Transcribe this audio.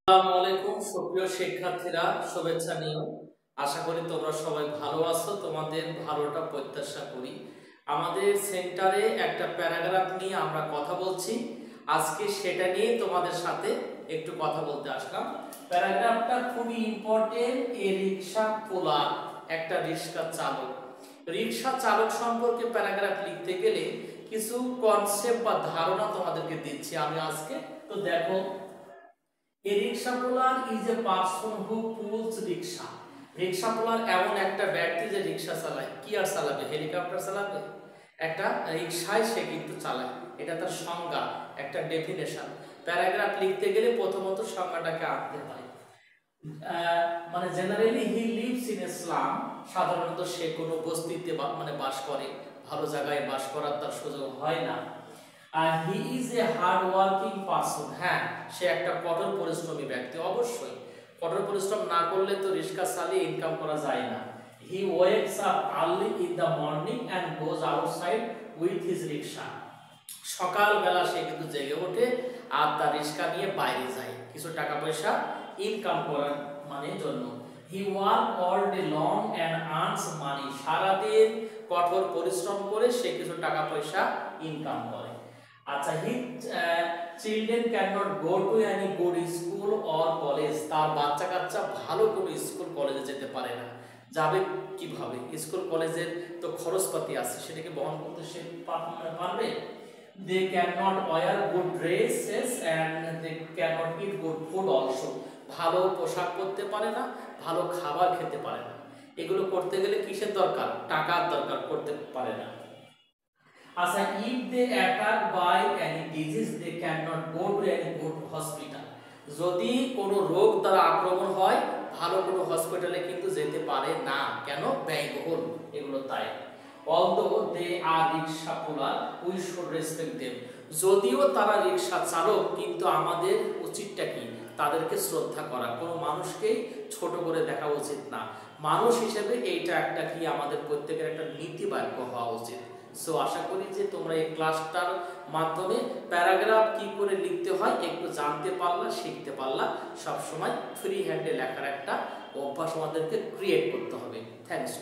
আসসালামু আলাইকুম সুপ্রিয় শিক্ষার্থীরা, শুভেচ্ছা নিও। আশা করি তোমরা সবাই ভালো আছো। তোমাদের ভালোটা প্রত্যাশা করি। আমাদের সেন্টারে একটা প্যারাগ্রাফ নিয়ে আমরা কথা বলছি। আজকে সেটা নিয়ে তোমাদের সাথে একটু কথা বলতে আসলাম। প্যারাগ্রাফটা খুবই ইম্পর্টেন্ট। এ রিকশা পোলার, একটা রিকশা চালক। রিকশা চালক সম্পর্কে প্যারাগ্রাফ লিখতে গেলে কিছু কনসেপ্ট বা ধারণা তোমাদেরকে দিচ্ছি আমি আজকে। তো দেখো, A rickshaw puller is a person who pulls rickshaw. Rickshaw পুলার এমন একটা ব্যক্তি যে রিকশা চালায়। কি আর চালাবে? হেলিকপ্টার চালাবে? একটা রিকশায় সে কিন্তু চালায়। এটা তার সংজ্ঞা, একটা ডেফিনেশন। প্যারাগ্রাফ লিখতে গেলে প্রথমত সংজ্ঞাটাকে আনতে হয়। মানে জেনারেলি হি লিভস ইন ইসলাম। সাধারণত সে কোনো বস্তিতে বাস করে, ভালো জায়গায় বাস করার তার সুযোগ হয় না। He is a hard working person. হ্যাঁ, সে একটা কঠোর পরিশ্রমী ব্যক্তি। অবশ্যই কঠোর পরিশ্রম না করলে তো রিক্সা চালিয়ে ইনকাম করা যায় না। He wakes up early in the morning and goes outside with his rickshaw. সকালবেলা সে কিন্তু জেগে ওঠে আর তার রিক্সা নিয়ে বাইরে যায় কিছু টাকা পয়সা ইনকাম করার জন্য। He work all day long and earns money. সারাদিন কঠোর পরিশ্রম করে সে কিছু টাকা পয়সা ইনকাম করে। আচ্ছা, children can not go to any good school or college. তার বাচ্চা কাচ্চা ভালো কোনো স্কুল কলেজে যেতে পারে না। যাবে কিভাবে? স্কুল কলেজের তো খরচপাতি আছে, সেটাকে বহন করতে সে পারবে? They can not wear good dresses and they can not eat good food also. ভালো পোশাক পরতে পারে না, ভালো খাবার খেতে পারে না। এগুলো করতে গেলে কিসের দরকার? টাকার দরকার, করতে পারে না। আচ্ছা, if they attacked by any disease they cannot go to any good hospital. যদি কোনো রোগ দ্বারা আক্রমণ হয়, ভালো কোনো হসপিটালে কিন্তু যেতে পারে না। কেন? ব্যয়বহুল এগুলো তাই। although they are rickshaw puller we should respect them. যদিও তারা রিকশা চালক, কিন্তু আমাদের উচিতটা কি? তাদেরকে শ্রদ্ধা করা। কোনো মানুষকে ছোট করে দেখা উচিত না। মানুষ হিসেবে এইটা একটা কি আমাদের প্রত্যেকের একটা নীতি বাক্য হওয়া উচিত। সো আশা করি যে তোমরা এই ক্লাসটার মাধ্যমে প্যারাগ্রাফ কি করে লিখতে হয় একটু জানতে পারলা, শিখতে পারলা। সবসময় ফ্রি হ্যান্ডে লেখার একটা অভ্যাস আমাদেরকে ক্রিয়েট করতে হবে। থ্যাঙ্কস।